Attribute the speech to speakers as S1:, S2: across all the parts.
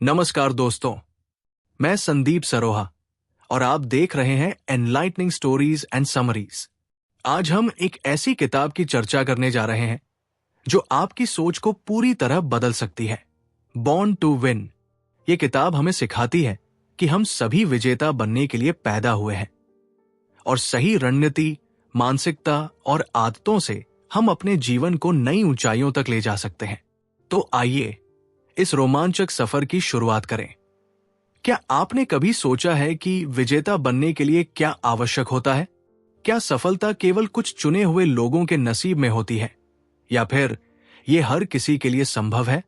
S1: नमस्कार दोस्तों, मैं संदीप सरोहा और आप देख रहे हैं एनलाइटनिंग स्टोरीज एंड समरीज। आज हम एक ऐसी किताब की चर्चा करने जा रहे हैं जो आपकी सोच को पूरी तरह बदल सकती है। Born to win. ये किताब हमें सिखाती है कि हम सभी विजेता बनने के लिए पैदा हुए हैं और सही रणनीति, मानसिकता और आदतों से हम अपने जीवन को नई ऊंचाइयों तक ले जा सकते हैं। तो आइए इस रोमांचक सफर की शुरुआत करें। क्या आपने कभी सोचा है कि विजेता बनने के लिए क्या आवश्यक होता है? क्या सफलता केवल कुछ चुने हुए लोगों के नसीब में होती है या फिर यह हर किसी के लिए संभव है?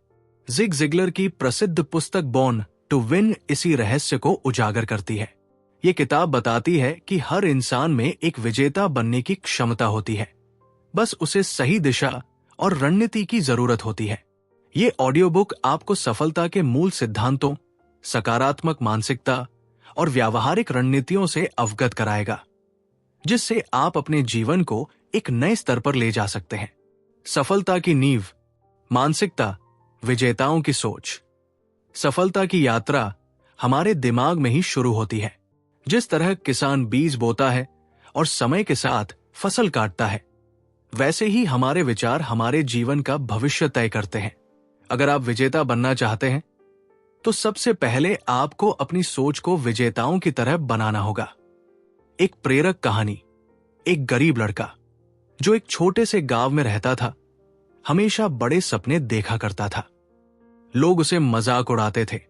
S1: जिग जिगलर की प्रसिद्ध पुस्तक बॉर्न टू विन इसी रहस्य को उजागर करती है। यह किताब बताती है कि हर इंसान में एक विजेता बनने की क्षमता होती है, बस उसे सही दिशा और रणनीति की जरूरत होती है। ये ऑडियो बुक आपको सफलता के मूल सिद्धांतों, सकारात्मक मानसिकता और व्यावहारिक रणनीतियों से अवगत कराएगा, जिससे आप अपने जीवन को एक नए स्तर पर ले जा सकते हैं। सफलता की नींव, मानसिकता, विजेताओं की सोच। सफलता की यात्रा हमारे दिमाग में ही शुरू होती है। जिस तरह किसान बीज बोता है और समय के साथ फसल काटता है, वैसे ही हमारे विचार हमारे जीवन का भविष्य तय करते हैं। अगर आप विजेता बनना चाहते हैं तो सबसे पहले आपको अपनी सोच को विजेताओं की तरह बनाना होगा। एक प्रेरक कहानी। एक गरीब लड़का जो एक छोटे से गांव में रहता था, हमेशा बड़े सपने देखा करता था। लोग उसे मजाक उड़ाते थे,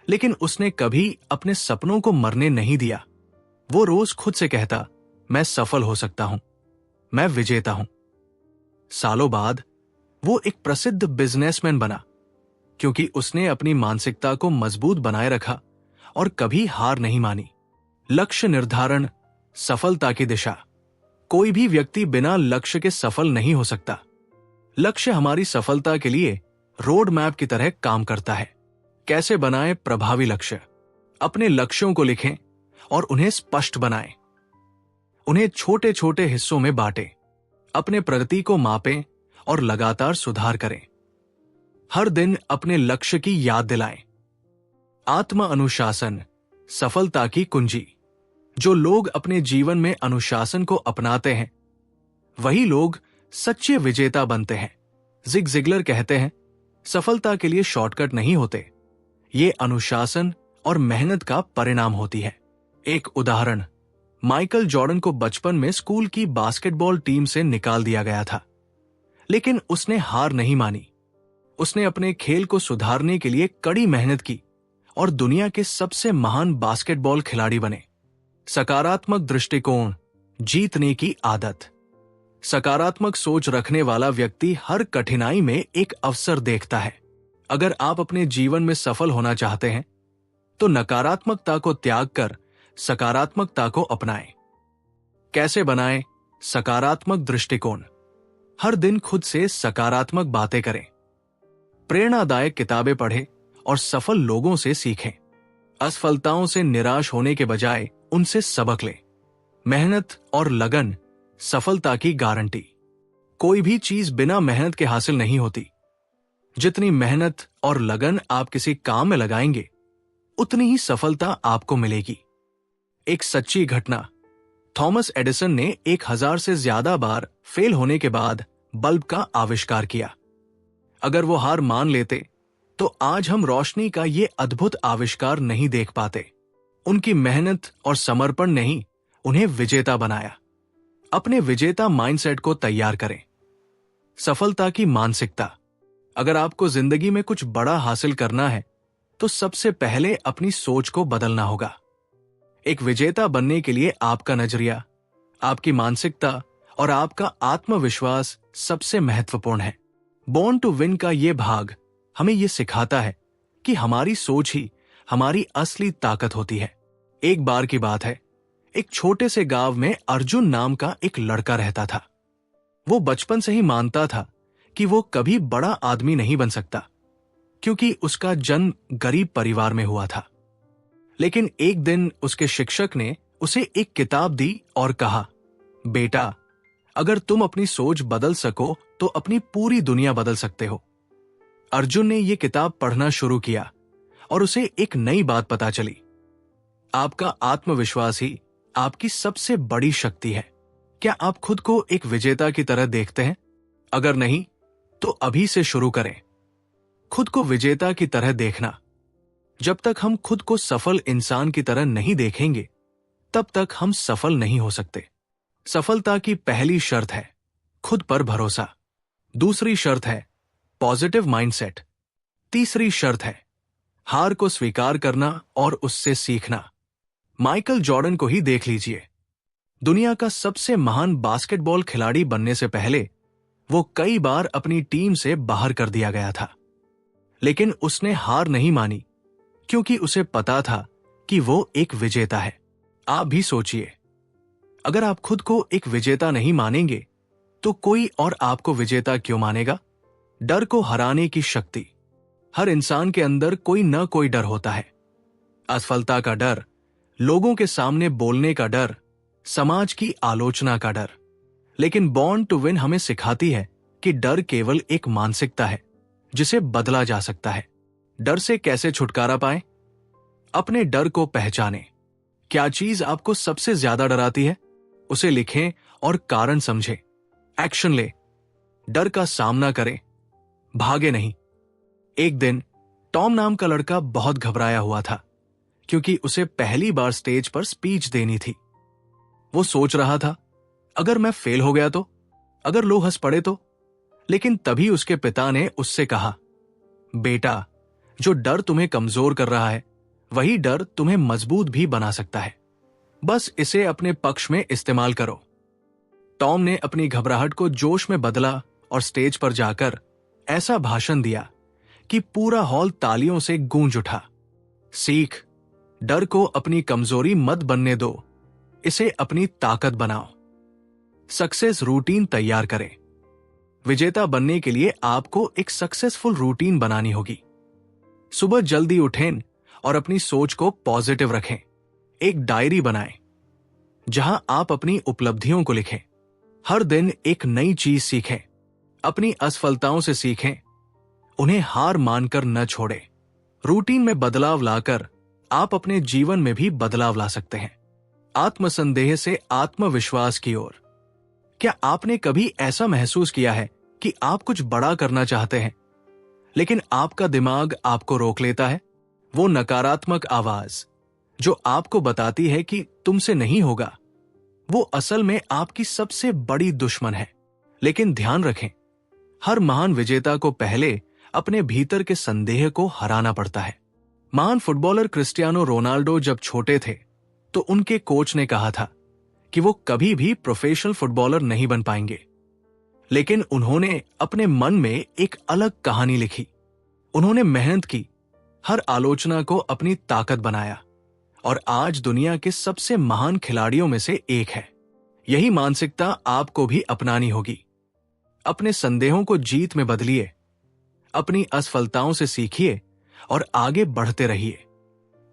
S1: लेकिन उसने कभी अपने सपनों को मरने नहीं दिया। वो रोज खुद से कहता, मैं सफल हो सकता हूं, मैं विजेता हूं। सालों बाद वो एक प्रसिद्ध बिजनेसमैन बना, क्योंकि उसने अपनी मानसिकता को मजबूत बनाए रखा और कभी हार नहीं मानी। लक्ष्य निर्धारण, सफलता की दिशा। कोई भी व्यक्ति बिना लक्ष्य के सफल नहीं हो सकता। लक्ष्य हमारी सफलता के लिए रोड मैप की तरह काम करता है। कैसे बनाएं प्रभावी लक्ष्य? अपने लक्ष्यों को लिखें और उन्हें स्पष्ट बनाएं। उन्हें छोटे छोटे हिस्सों में बांटें। अपने प्रगति को मापें और लगातार सुधार करें। हर दिन अपने लक्ष्य की याद दिलाएं। आत्म अनुशासन, सफलता की कुंजी। जो लोग अपने जीवन में अनुशासन को अपनाते हैं, वही लोग सच्चे विजेता बनते हैं। जिग जिगलर कहते हैं, सफलता के लिए शॉर्टकट नहीं होते, ये अनुशासन और मेहनत का परिणाम होती है। एक उदाहरण, माइकल जॉर्डन को बचपन में स्कूल की बास्केटबॉल टीम से निकाल दिया गया था, लेकिन उसने हार नहीं मानी। उसने अपने खेल को सुधारने के लिए कड़ी मेहनत की और दुनिया के सबसे महान बास्केटबॉल खिलाड़ी बने। सकारात्मक दृष्टिकोण, जीतने की आदत। सकारात्मक सोच रखने वाला व्यक्ति हर कठिनाई में एक अवसर देखता है। अगर आप अपने जीवन में सफल होना चाहते हैं तो नकारात्मकता को त्याग कर सकारात्मकता को अपनाएं। कैसे बनाएं सकारात्मक दृष्टिकोण? हर दिन खुद से सकारात्मक बातें करें। प्रेरणादायक किताबें पढ़ें और सफल लोगों से सीखें। असफलताओं से निराश होने के बजाय उनसे सबक लें। मेहनत और लगन सफलता की गारंटी। कोई भी चीज बिना मेहनत के हासिल नहीं होती। जितनी मेहनत और लगन आप किसी काम में लगाएंगे, उतनी ही सफलता आपको मिलेगी। एक सच्ची घटना। थॉमस एडिसन ने 1000 से ज्यादा बार फेल होने के बाद बल्ब का आविष्कार किया। अगर वो हार मान लेते तो आज हम रोशनी का ये अद्भुत आविष्कार नहीं देख पाते। उनकी मेहनत और समर्पण ने ही उन्हें विजेता बनाया। अपने विजेता माइंडसेट को तैयार करें। सफलता की मानसिकता। अगर आपको जिंदगी में कुछ बड़ा हासिल करना है तो सबसे पहले अपनी सोच को बदलना होगा। एक विजेता बनने के लिए आपका नजरिया, आपकी मानसिकता और आपका आत्मविश्वास सबसे महत्वपूर्ण है। बॉर्न टू विन का यह भाग हमें यह सिखाता है कि हमारी सोच ही हमारी असली ताकत होती है। एक बार की बात है, एक छोटे से गांव में अर्जुन नाम का एक लड़का रहता था। वो बचपन से ही मानता था कि वो कभी बड़ा आदमी नहीं बन सकता, क्योंकि उसका जन्म गरीब परिवार में हुआ था। लेकिन एक दिन उसके शिक्षक ने उसे एक किताब दी और कहा, बेटा, अगर तुम अपनी सोच बदल सको तो अपनी पूरी दुनिया बदल सकते हो। अर्जुन ने यह किताब पढ़ना शुरू किया और उसे एक नई बात पता चली। आपका आत्मविश्वास ही आपकी सबसे बड़ी शक्ति है। क्या आप खुद को एक विजेता की तरह देखते हैं? अगर नहीं, तो अभी से शुरू करें खुद को विजेता की तरह देखना। जब तक हम खुद को सफल इंसान की तरह नहीं देखेंगे, तब तक हम सफल नहीं हो सकते। सफलता की पहली शर्त है खुद पर भरोसा। दूसरी शर्त है पॉजिटिव माइंडसेट। तीसरी शर्त है हार को स्वीकार करना और उससे सीखना। माइकल जॉर्डन को ही देख लीजिए। दुनिया का सबसे महान बास्केटबॉल खिलाड़ी बनने से पहले वो कई बार अपनी टीम से बाहर कर दिया गया था, लेकिन उसने हार नहीं मानी क्योंकि उसे पता था कि वो एक विजेता है। आप भी सोचिए, अगर आप खुद को एक विजेता नहीं मानेंगे तो कोई और आपको विजेता क्यों मानेगा? डर को हराने की शक्ति। हर इंसान के अंदर कोई न कोई डर होता है। असफलता का डर, लोगों के सामने बोलने का डर, समाज की आलोचना का डर। लेकिन बॉर्न टू विन हमें सिखाती है कि डर केवल एक मानसिकता है जिसे बदला जा सकता है। डर से कैसे छुटकारा पाएं? अपने डर को पहचानें। क्या चीज आपको सबसे ज्यादा डराती है? उसे लिखें और कारण समझें। एक्शन ले। डर का सामना करें, भागे नहीं। एक दिन टॉम नाम का लड़का बहुत घबराया हुआ था क्योंकि उसे पहली बार स्टेज पर स्पीच देनी थी। वो सोच रहा था, अगर मैं फेल हो गया तो, अगर लोग हंस पड़े तो। लेकिन तभी उसके पिता ने उससे कहा, बेटा, जो डर तुम्हें कमजोर कर रहा है वही डर तुम्हें मजबूत भी बना सकता है। बस इसे अपने पक्ष में इस्तेमाल करो। टॉम ने अपनी घबराहट को जोश में बदला और स्टेज पर जाकर ऐसा भाषण दिया कि पूरा हॉल तालियों से गूंज उठा। सीख, डर को अपनी कमजोरी मत बनने दो, इसे अपनी ताकत बनाओ। सक्सेस रूटीन तैयार करें। विजेता बनने के लिए आपको एक सक्सेसफुल रूटीन बनानी होगी। सुबह जल्दी उठें और अपनी सोच को पॉजिटिव रखें। एक डायरी बनाएं जहां आप अपनी उपलब्धियों को लिखें। हर दिन एक नई चीज सीखें। अपनी असफलताओं से सीखें, उन्हें हार मानकर न छोड़ें। रूटीन में बदलाव लाकर आप अपने जीवन में भी बदलाव ला सकते हैं। आत्मसंदेह से आत्मविश्वास की ओर। क्या आपने कभी ऐसा महसूस किया है कि आप कुछ बड़ा करना चाहते हैं, लेकिन आपका दिमाग आपको रोक लेता है? वो नकारात्मक आवाज जो आपको बताती है कि तुमसे नहीं होगा, वो असल में आपकी सबसे बड़ी दुश्मन है। लेकिन ध्यान रखें, हर महान विजेता को पहले अपने भीतर के संदेह को हराना पड़ता है। महान फुटबॉलर क्रिस्टियानो रोनाल्डो जब छोटे थे तो उनके कोच ने कहा था कि वो कभी भी प्रोफेशनल फुटबॉलर नहीं बन पाएंगे। लेकिन उन्होंने अपने मन में एक अलग कहानी लिखी। उन्होंने मेहनत की, हर आलोचना को अपनी ताकत बनाया और आज दुनिया के सबसे महान खिलाड़ियों में से एक है। यही मानसिकता आपको भी अपनानी होगी। अपने संदेहों को जीत में बदलिए, अपनी असफलताओं से सीखिए और आगे बढ़ते रहिए।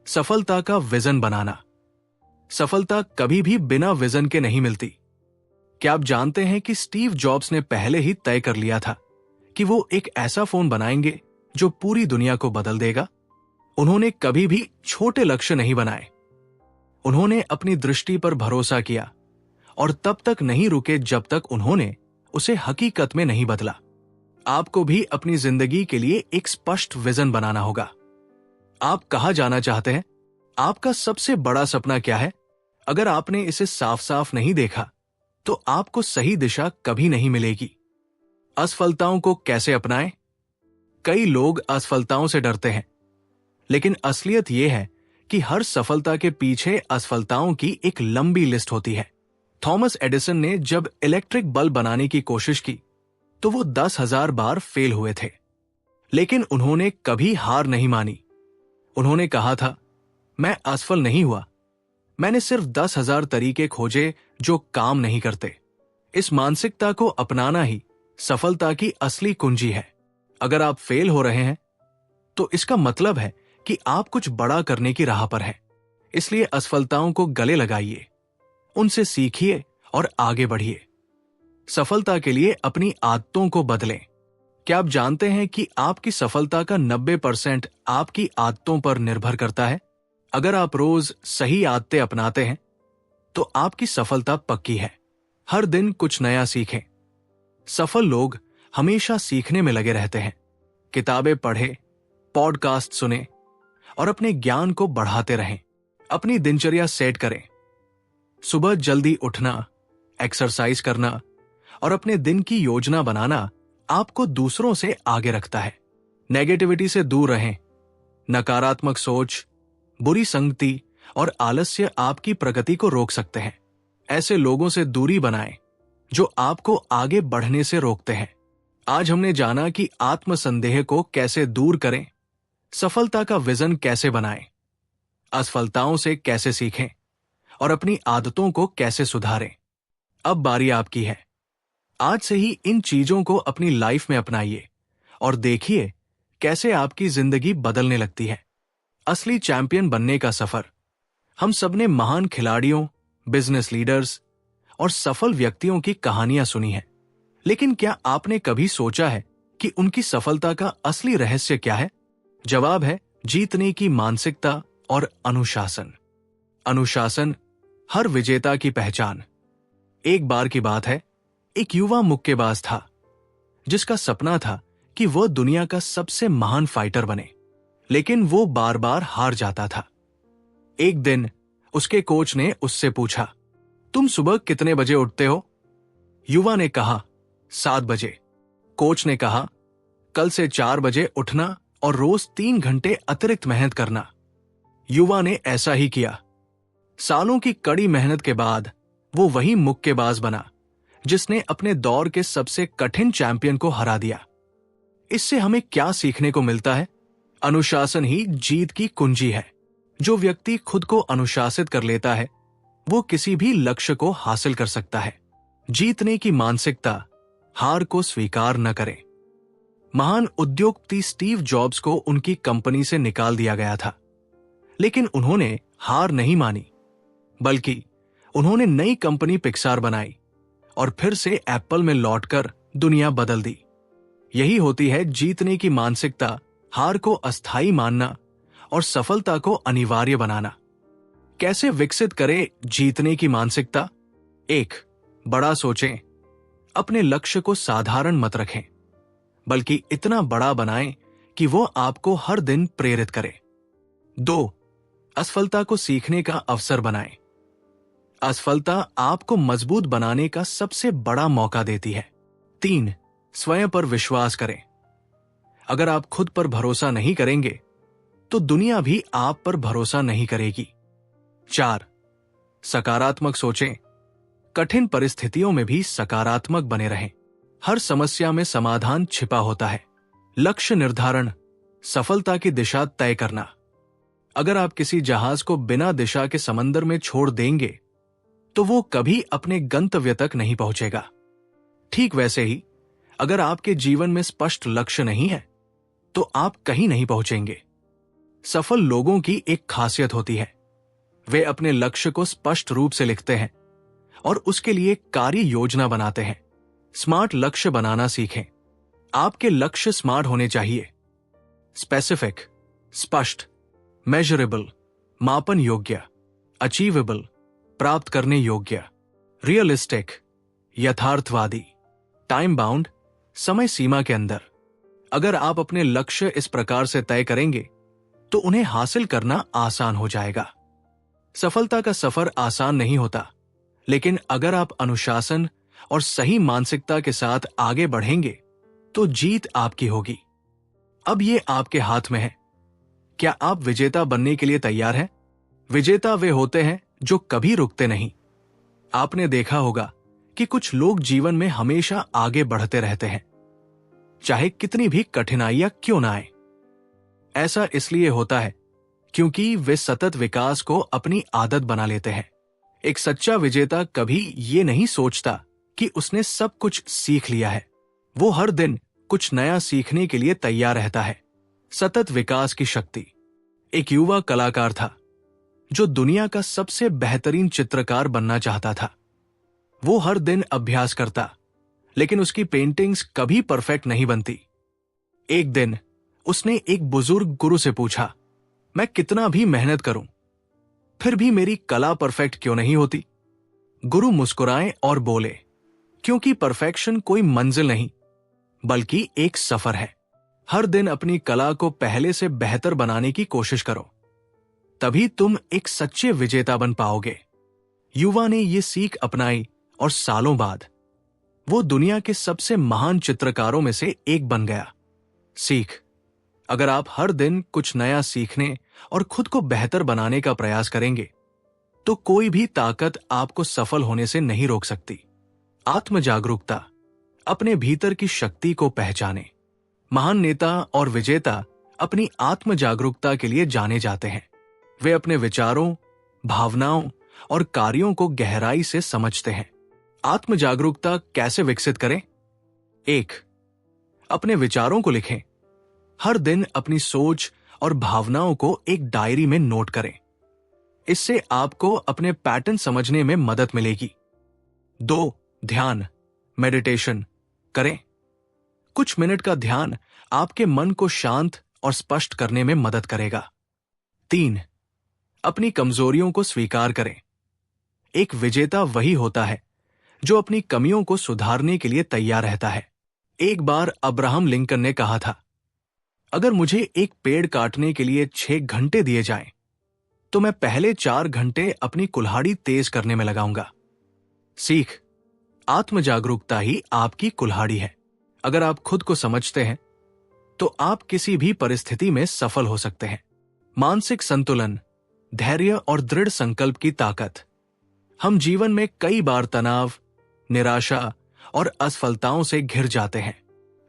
S1: सफलता का विजन बनाना। सफलता कभी भी बिना विजन के नहीं मिलती। क्या आप जानते हैं कि स्टीव जॉब्स ने पहले ही तय कर लिया था कि वो एक ऐसा फोन बनाएंगे जो पूरी दुनिया को बदल देगा? उन्होंने कभी भी छोटे लक्ष्य नहीं बनाए। उन्होंने अपनी दृष्टि पर भरोसा किया और तब तक नहीं रुके जब तक उन्होंने उसे हकीकत में नहीं बदला। आपको भी अपनी जिंदगी के लिए एक स्पष्ट विजन बनाना होगा। आप कहां जाना चाहते हैं? आपका सबसे बड़ा सपना क्या है? अगर आपने इसे साफ साफ नहीं देखा तो आपको सही दिशा कभी नहीं मिलेगी। असफलताओं को कैसे अपनाएं? कई लोग असफलताओं से डरते हैं, लेकिन असलियत यह है कि हर सफलता के पीछे असफलताओं की एक लंबी लिस्ट होती है। थॉमस एडिसन ने जब इलेक्ट्रिक बल्ब बनाने की कोशिश की तो वो 10,000 बार फेल हुए थे, लेकिन उन्होंने कभी हार नहीं मानी। उन्होंने कहा था, मैं असफल नहीं हुआ, मैंने सिर्फ 10,000 तरीके खोजे जो काम नहीं करते। इस मानसिकता को अपनाना ही सफलता की असली कुंजी है। अगर आप फेल हो रहे हैं तो इसका मतलब है कि आप कुछ बड़ा करने की राह पर हैं। इसलिए असफलताओं को गले लगाइए, उनसे सीखिए और आगे बढ़िए। सफलता के लिए अपनी आदतों को बदलें। क्या आप जानते हैं कि आपकी सफलता का 90% आपकी आदतों पर निर्भर करता है? अगर आप रोज सही आदतें अपनाते हैं तो आपकी सफलता पक्की है। हर दिन कुछ नया सीखें। सफल लोग हमेशा सीखने में लगे रहते हैं। किताबें पढ़ें, पॉडकास्ट सुने और अपने ज्ञान को बढ़ाते रहें। अपनी दिनचर्या सेट करें। सुबह जल्दी उठना, एक्सरसाइज करना और अपने दिन की योजना बनाना आपको दूसरों से आगे रखता है। नेगेटिविटी से दूर रहें। नकारात्मक सोच, बुरी संगति और आलस्य आपकी प्रगति को रोक सकते हैं। ऐसे लोगों से दूरी बनाएं जो आपको आगे बढ़ने से रोकते हैं। आज हमने जाना कि आत्मसंदेह को कैसे दूर करें, सफलता का विजन कैसे बनाएं, असफलताओं से कैसे सीखें और अपनी आदतों को कैसे सुधारें। अब बारी आपकी है। आज से ही इन चीजों को अपनी लाइफ में अपनाइए और देखिए कैसे आपकी जिंदगी बदलने लगती है। असली चैंपियन बनने का सफर। हम सबने महान खिलाड़ियों, बिजनेस लीडर्स और सफल व्यक्तियों की कहानियां सुनी हैं, लेकिन क्या आपने कभी सोचा है कि उनकी सफलता का असली रहस्य क्या है? जवाब है जीतने की मानसिकता और अनुशासन। अनुशासन हर विजेता की पहचान। एक बार की बात है, एक युवा मुक्केबाज था जिसका सपना था कि वह दुनिया का सबसे महान फाइटर बने, लेकिन वो बार बार हार जाता था। एक दिन उसके कोच ने उससे पूछा, तुम सुबह कितने बजे उठते हो? युवा ने कहा, 7 बजे। कोच ने कहा, कल से 4 बजे उठना और रोज 3 घंटे अतिरिक्त मेहनत करना। युवा ने ऐसा ही किया। सालों की कड़ी मेहनत के बाद वो वही मुक्केबाज बना जिसने अपने दौर के सबसे कठिन चैंपियन को हरा दिया। इससे हमें क्या सीखने को मिलता है? अनुशासन ही जीत की कुंजी है। जो व्यक्ति खुद को अनुशासित कर लेता है वो किसी भी लक्ष्य को हासिल कर सकता है। जीतने की मानसिकता, हार को स्वीकार न करें। महान उद्योगपति स्टीव जॉब्स को उनकी कंपनी से निकाल दिया गया था, लेकिन उन्होंने हार नहीं मानी, बल्कि उन्होंने नई कंपनी पिक्सार बनाई और फिर से एप्पल में लौटकर दुनिया बदल दी। यही होती है जीतने की मानसिकता, हार को अस्थायी मानना और सफलता को अनिवार्य बनाना। कैसे विकसित करें जीतने की मानसिकता? 1. बड़ा सोचें। अपने लक्ष्य को साधारण मत रखें, बल्कि इतना बड़ा बनाएं कि वो आपको हर दिन प्रेरित करे। 2. असफलता को सीखने का अवसर बनाएं। असफलता आपको मजबूत बनाने का सबसे बड़ा मौका देती है। 3. स्वयं पर विश्वास करें। अगर आप खुद पर भरोसा नहीं करेंगे तो दुनिया भी आप पर भरोसा नहीं करेगी। 4. सकारात्मक सोचें। कठिन परिस्थितियों में भी सकारात्मक बने रहें। हर समस्या में समाधान छिपा होता है। लक्ष्य निर्धारण, सफलता की दिशा तय करना। अगर आप किसी जहाज को बिना दिशा के समंदर में छोड़ देंगे तो वो कभी अपने गंतव्य तक नहीं पहुंचेगा। ठीक वैसे ही अगर आपके जीवन में स्पष्ट लक्ष्य नहीं है तो आप कहीं नहीं पहुंचेंगे। सफल लोगों की एक खासियत होती है, वे अपने लक्ष्य को स्पष्ट रूप से लिखते हैं और उसके लिए कार्य योजना बनाते हैं। स्मार्ट लक्ष्य बनाना सीखें। आपके लक्ष्य स्मार्ट होने चाहिए। स्पेसिफिक, स्पष्ट, मेजरेबल, मापन योग्य, अचीवेबल, प्राप्त करने योग्य, रियलिस्टिक, यथार्थवादी, टाइम बाउंड, समय सीमा के अंदर। अगर आप अपने लक्ष्य इस प्रकार से तय करेंगे तो उन्हें हासिल करना आसान हो जाएगा। सफलता का सफर आसान नहीं होता, लेकिन अगर आप अनुशासन और सही मानसिकता के साथ आगे बढ़ेंगे तो जीत आपकी होगी। अब ये आपके हाथ में है। क्या आप विजेता बनने के लिए तैयार हैं? विजेता वे होते हैं जो कभी रुकते नहीं। आपने देखा होगा कि कुछ लोग जीवन में हमेशा आगे बढ़ते रहते हैं, चाहे कितनी भी कठिनाइयां क्यों ना आए। ऐसा इसलिए होता है क्योंकि वे सतत विकास को अपनी आदत बना लेते हैं। एक सच्चा विजेता कभी ये नहीं सोचता कि उसने सब कुछ सीख लिया है। वो हर दिन कुछ नया सीखने के लिए तैयार रहता है। सतत विकास की शक्ति। एक युवा कलाकार था जो दुनिया का सबसे बेहतरीन चित्रकार बनना चाहता था। वो हर दिन अभ्यास करता, लेकिन उसकी पेंटिंग्स कभी परफेक्ट नहीं बनती। एक दिन उसने एक बुजुर्ग गुरु से पूछा, मैं कितना भी मेहनत करूं, फिर भी मेरी कला परफेक्ट क्यों नहीं होती? गुरु मुस्कुराए और बोले, क्योंकि परफेक्शन कोई मंजिल नहीं, बल्कि एक सफर है। हर दिन अपनी कला को पहले से बेहतर बनाने की कोशिश करो, तभी तुम एक सच्चे विजेता बन पाओगे। युवा ने यह सीख अपनाई और सालों बाद वो दुनिया के सबसे महान चित्रकारों में से एक बन गया। सीख: अगर आप हर दिन कुछ नया सीखने और खुद को बेहतर बनाने का प्रयास करेंगे, तो कोई भी ताकत आपको सफल होने से नहीं रोक सकती। आत्म जागरूकता: अपने भीतर की शक्ति को पहचाने। महान नेता और विजेता अपनी आत्म जागरूकता के लिए जाने जाते हैं। वे अपने विचारों, भावनाओं और कार्यों को गहराई से समझते हैं। आत्म जागरूकता कैसे विकसित करें? 1. अपने विचारों को लिखें। हर दिन अपनी सोच और भावनाओं को एक डायरी में नोट करें। इससे आपको अपने पैटर्न समझने में मदद मिलेगी। 2. ध्यान, मेडिटेशन करें। कुछ मिनट का ध्यान आपके मन को शांत और स्पष्ट करने में मदद करेगा। 3. अपनी कमजोरियों को स्वीकार करें। एक विजेता वही होता है जो अपनी कमियों को सुधारने के लिए तैयार रहता है। एक बार अब्राहम लिंकन ने कहा था, अगर मुझे एक पेड़ काटने के लिए 6 घंटे दिए जाएं, तो मैं पहले 4 घंटे अपनी कुल्हाड़ी तेज करने में लगाऊंगा। सीख: आत्म जागरूकता ही आपकी कुल्हाड़ी है। अगर आप खुद को समझते हैं, तो आप किसी भी परिस्थिति में सफल हो सकते हैं। मानसिक संतुलन, धैर्य और दृढ़ संकल्प की ताकत। हम जीवन में कई बार तनाव, निराशा और असफलताओं से घिर जाते हैं,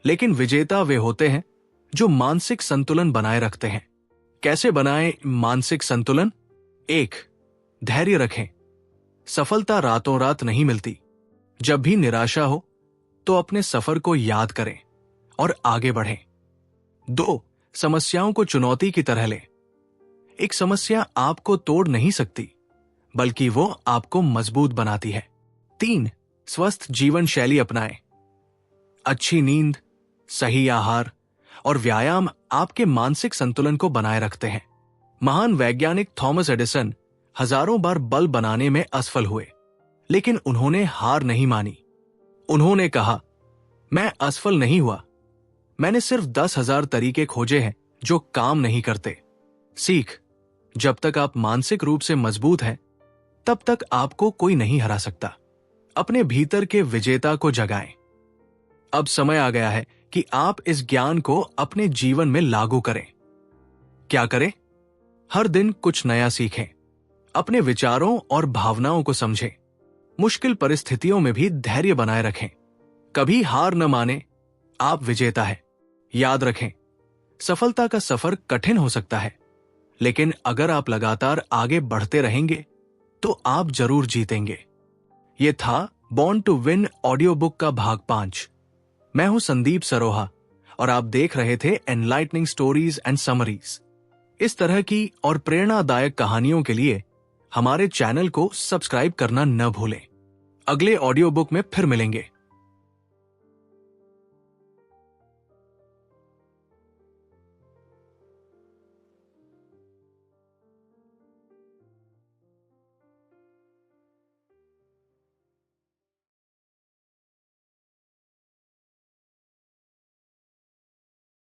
S1: लेकिन विजेता वे होते हैं जो मानसिक संतुलन बनाए रखते हैं। कैसे बनाएं मानसिक संतुलन? 1. धैर्य रखें। सफलता रातों रात नहीं मिलती। जब भी निराशा हो, तो अपने सफर को याद करें और आगे बढ़ें। 2. समस्याओं को चुनौती की तरह लें। एक समस्या आपको तोड़ नहीं सकती, बल्कि वो आपको मजबूत बनाती है। 3. स्वस्थ जीवन शैली अपनाएं। अच्छी नींद, सही आहार और व्यायाम आपके मानसिक संतुलन को बनाए रखते हैं। महान वैज्ञानिक थॉमस एडिसन हजारों बार बल्ब बनाने में असफल हुए, लेकिन उन्होंने हार नहीं मानी। उन्होंने कहा, मैं असफल नहीं हुआ, मैंने सिर्फ 10,000 तरीके खोजे हैं जो काम नहीं करते। सीख: जब तक आप मानसिक रूप से मजबूत हैं, तब तक आपको कोई नहीं हरा सकता। अपने भीतर के विजेता को जगाएं। अब समय आ गया है कि आप इस ज्ञान को अपने जीवन में लागू करें। क्या करें? हर दिन कुछ नया सीखें। अपने विचारों और भावनाओं को समझें। मुश्किल परिस्थितियों में भी धैर्य बनाए रखें। कभी हार न माने, आप विजेता हैं। याद रखें, सफलता का सफर कठिन हो सकता है, लेकिन अगर आप लगातार आगे बढ़ते रहेंगे, तो आप जरूर जीतेंगे। यह था born to win audio book का भाग 5। मैं हूं संदीप सरोहा और आप देख रहे थे एनलाइटनिंग स्टोरीज एंड समरीज। इस तरह की और प्रेरणादायक कहानियों के लिए हमारे चैनल को सब्सक्राइब करना न भूलें। अगले ऑडियो बुक में फिर मिलेंगे।